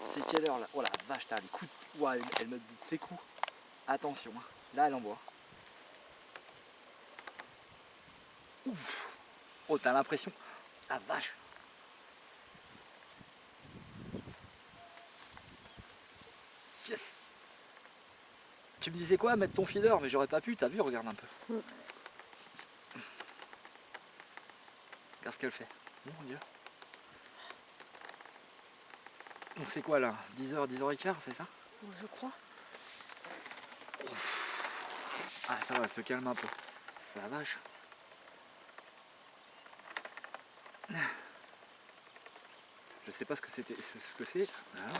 C'est quelle heure là? Oh la vache, t'as les coups de... Ouais, elle me bute ses coups. Attention, hein. Là elle envoie. Ouf. Oh, t'as l'impression. Ah vache. Yes. Tu me disais quoi, mettre ton feeder, mais j'aurais pas pu, t'as vu, regarde un peu. Regarde ce qu'elle fait. Mon Dieu. Donc c'est quoi là? 10h, 10h15, c'est ça? Je crois. Ah ça va, elle se calme un peu. La vache. Je sais pas ce que c'était, ce que c'est. Voilà.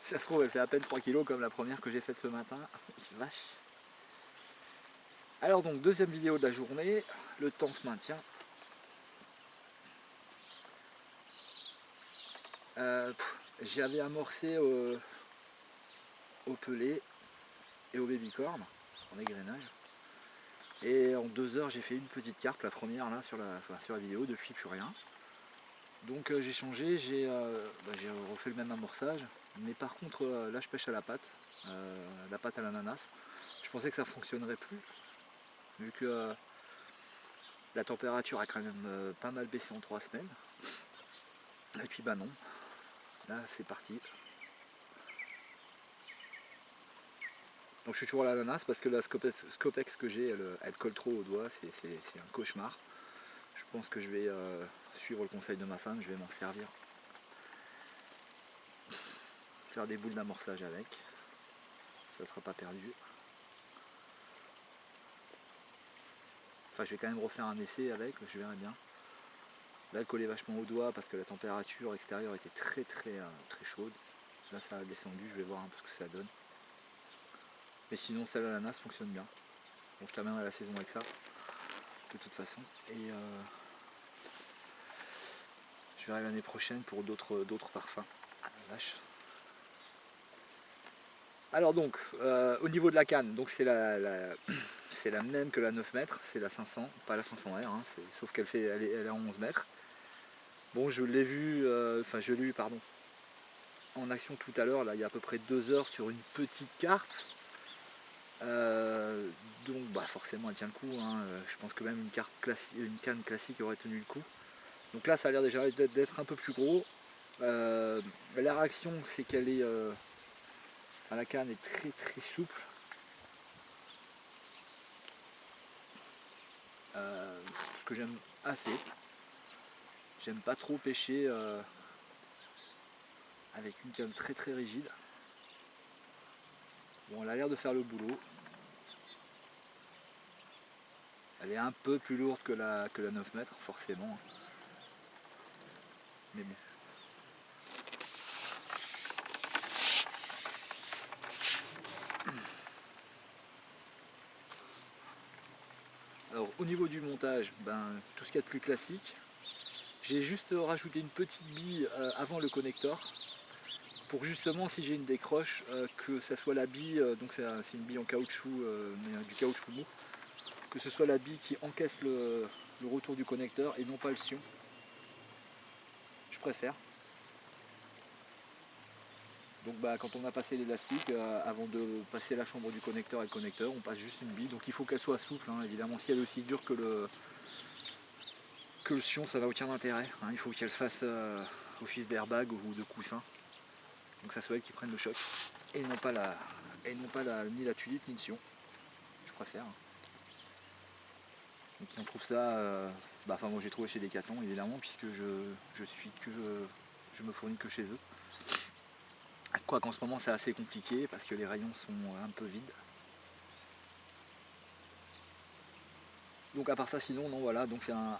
Si ça se trouve, elle fait à peine 3 kg comme la première que j'ai faite ce matin. Vache. Alors donc, deuxième vidéo de la journée. Le temps se maintient. J'avais amorcé au pelé et au babycorn en égrenage. Et en 2 heures, j'ai fait une petite carpe, la première là sur la vidéo. Depuis, plus rien. Donc j'ai changé, j'ai refait le même amorçage, mais par contre là je pêche à la pâte à l'ananas. Je pensais que ça fonctionnerait plus, vu que la température a quand même pas mal baissé en 3 semaines. Et puis bah non, là c'est parti. Donc je suis toujours à l'ananas parce que la Scopex que j'ai, elle colle trop au doigt, c'est un cauchemar. Je pense que je vais suivre le conseil de ma femme, je vais m'en servir. Faire des boules d'amorçage avec, ça sera pas perdu. Enfin, je vais quand même refaire un essai avec, je verrai bien. Là, elle collait vachement au doigt parce que la température extérieure était très chaude. Là, ça a descendu, je vais voir un peu ce que ça donne. Mais sinon, celle à l'ananas fonctionne bien. Bon, je terminerai la saison avec ça, de toute façon. Et je verrai l'année prochaine pour d'autres parfums. Ah la vache. Alors donc, au niveau de la canne, donc c'est la même que la 9 mètres, c'est la 500, pas la 500R, hein, sauf qu'elle elle est à 11 mètres. Bon, je l'ai vu, pardon, en action tout à l'heure, là, il y a à peu près 2 heures sur une petite carpe. Donc bah, forcément elle tient le coup, hein. Je pense que même une canne classique aurait tenu le coup. Donc là ça a l'air déjà d'être un peu plus gros. La réaction c'est qu'elle est... la canne est très souple. Ce que j'aime assez. J'aime pas trop pêcher avec une canne très rigide. Bon, elle a l'air de faire le boulot. Elle est un peu plus lourde que la 9 mètres, forcément. Mais bon. Alors, au niveau du montage, tout ce qu'il y a de plus classique. J'ai juste rajouté une petite bille avant le connecteur. Pour justement, si j'ai une décroche, que ça soit la bille, donc c'est une bille en caoutchouc, mais du caoutchouc mou, que ce soit la bille qui encaisse le retour du connecteur et non pas le sion. Je préfère. Donc quand on a passé l'élastique, avant de passer la chambre du connecteur et le connecteur, on passe juste une bille. Donc il faut qu'elle soit souple, hein. Évidemment, si elle est aussi dure que le sion, ça n'a aucun intérêt, hein. Il faut qu'elle fasse office d'airbag ou de coussin. Donc ça soit elle qui prenne le choc. Et non pas ni la tulipe ni le sion. Je préfère. Donc on trouve ça, moi j'ai trouvé chez Decathlon évidemment, puisque je me fournis que chez eux. Quoi qu'en ce moment c'est assez compliqué parce que les rayons sont un peu vides. Donc à part ça sinon non, voilà, donc c'est un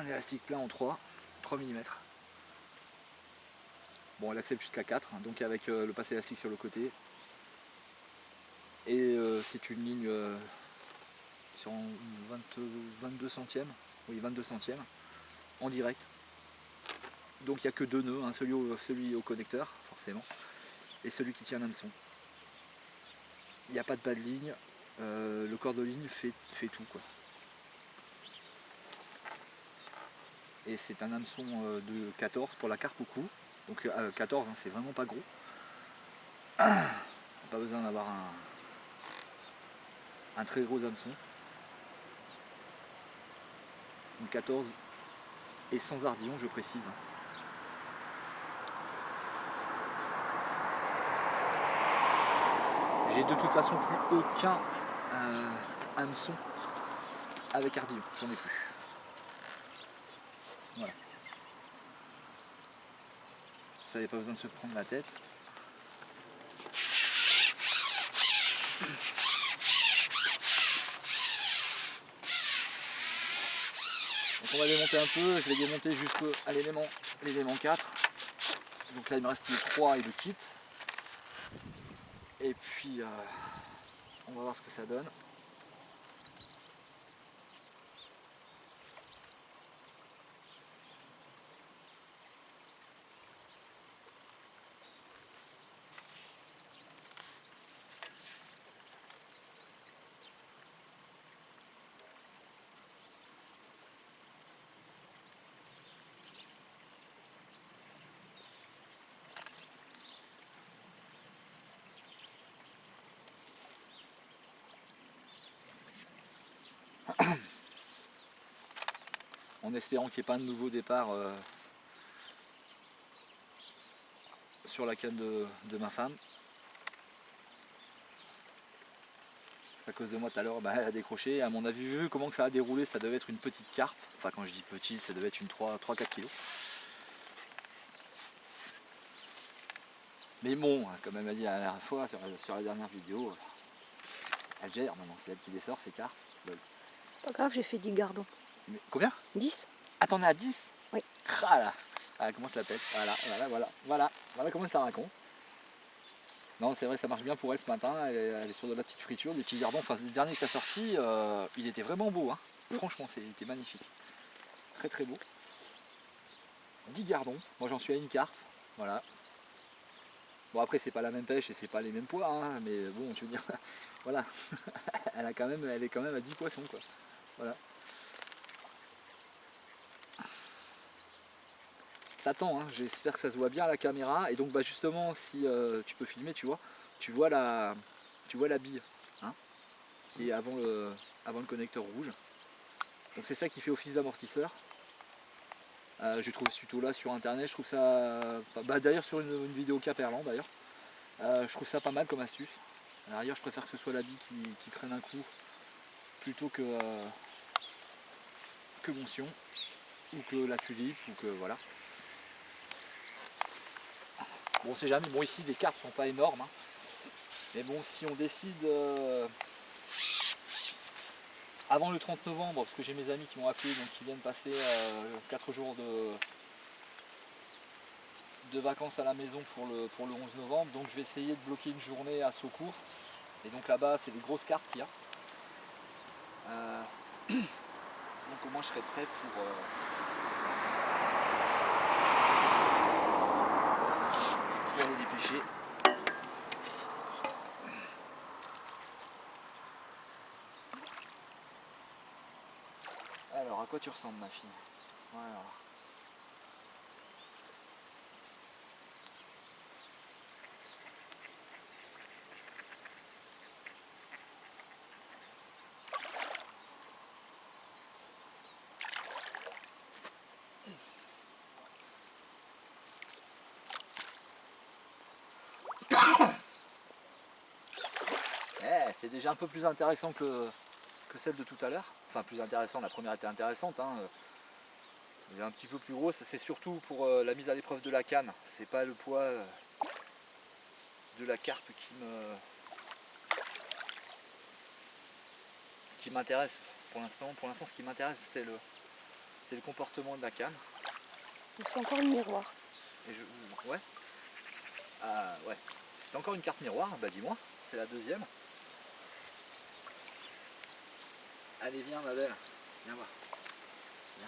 élastique plein en 3 mm. Bon, elle accepte jusqu'à 4, hein, donc avec le passe élastique sur le côté. Et c'est une ligne sur 22 centièmes, oui 22 centièmes, en direct. Donc il n'y a que 2 nœuds, hein, celui au connecteur, forcément, et celui qui tient l'hameçon. Il n'y a pas de bas de ligne, le corps de ligne fait tout, quoi. Et c'est un hameçon de 14 pour la carpe au cou. Donc 14, hein, c'est vraiment pas gros. Pas besoin d'avoir un très gros hameçon. Donc 14 et sans ardillon, je précise. J'ai de toute façon plus aucun hameçon avec ardillon, j'en ai plus. Voilà. Ça n'avait pas besoin de se prendre la tête. Donc on va démonter un peu, je vais démonter jusqu'à l'élément 4. Donc là il me reste le 3 et le kit. Et puis on va voir ce que ça donne. En espérant qu'il n'y ait pas de nouveau départ sur la canne de ma femme. À cause de moi tout à l'heure, elle a décroché. À mon avis, vu comment ça a déroulé, ça devait être une petite carpe. Enfin, quand je dis petite, ça devait être une 3-4 kg. Mais bon, comme elle m'a dit la dernière fois, sur la dernière vidéo, elle gère maintenant, c'est elle qui les sort, ces carpes. Pas grave, j'ai fait 10 gardons. Mais combien? 10. Ah, t'en es à 10? Oui. Ah là, elle commence la pète. Voilà comment ça raconte. Non, c'est vrai, ça marche bien pour elle ce matin. Elle est sur de la petite friture, des petits gardons. Enfin, le dernier que tu as sorti, il était vraiment beau. Hein. Franchement, c'était magnifique. Très très beau. 10 gardons. Moi, j'en suis à une carpe. Voilà. Bon, après, c'est pas la même pêche et c'est pas les mêmes poids. Hein, mais bon, tu veux dire, voilà. Elle est quand même à 10 poissons, quoi. Voilà. Ça tend, hein. J'espère que ça se voit bien à la caméra. Et donc, bah, justement, si tu peux filmer, tu vois la bille. Hein, qui est avant le connecteur rouge. Donc c'est ça qui fait office d'amortisseur. Je trouve ce tuto là sur internet, je trouve ça, d'ailleurs sur une vidéo Caperlan d'ailleurs, je trouve ça pas mal comme astuce. À l'arrière je préfère que ce soit la bille qui prenne un coup plutôt que mon sion ou que la tulipe ou que voilà. Bon c'est jamais, bon ici les cartes sont pas énormes, hein. Mais bon si on décide avant le 30 novembre, parce que j'ai mes amis qui m'ont appelé, donc qui viennent passer 4 jours de vacances à la maison pour le 11 novembre, donc je vais essayer de bloquer une journée à Saucourt, et donc là-bas c'est des grosses cartes qu'il y a. Donc au moins je serai prêt pour aller les pêcher. Alors à quoi tu ressembles ma fille? Voilà. C'est déjà un peu plus intéressant que celle de tout à l'heure. Enfin plus intéressant, la première était intéressante. Hein. Elle est un petit peu plus grosse, c'est surtout pour la mise à l'épreuve de la canne. C'est pas le poids de la carpe qui m'intéresse pour l'instant. Pour l'instant ce qui m'intéresse c'est le comportement de la canne. C'est encore une miroir. Et ouais. Ouais. C'est encore une carte miroir, bah dis-moi, c'est la deuxième. Allez viens ma belle, viens voir. Viens.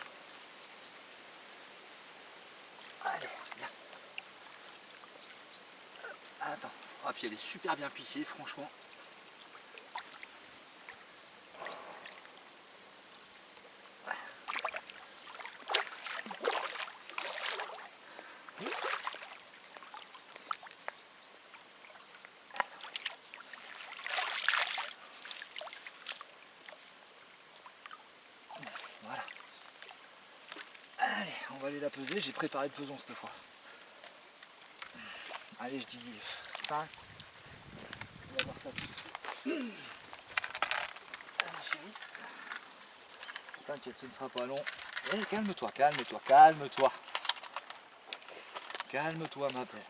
Allez, viens. Attends. Ah puis elle est super bien piquée, franchement. va aller la peser, j'ai préparé le peson cette fois. Allez, je dis 5. On va voir ça tout de suite. Allez chérie. T'inquiète, ce ne sera pas long. Eh, calme-toi, calme-toi, calme-toi. Calme-toi ma belle.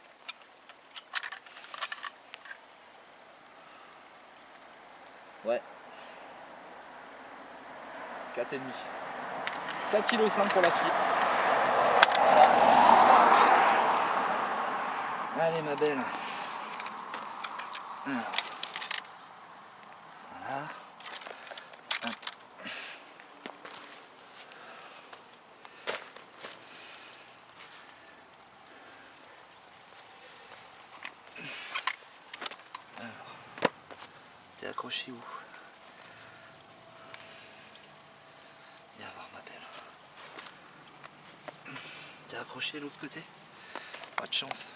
Ouais. 4,5. 4,5 kg pour la fille. Voilà. Allez ma belle. Alors. Voilà. Alors. T'es accroché où? Viens voir ma belle. T'es accroché de l'autre côté? Pas de chance.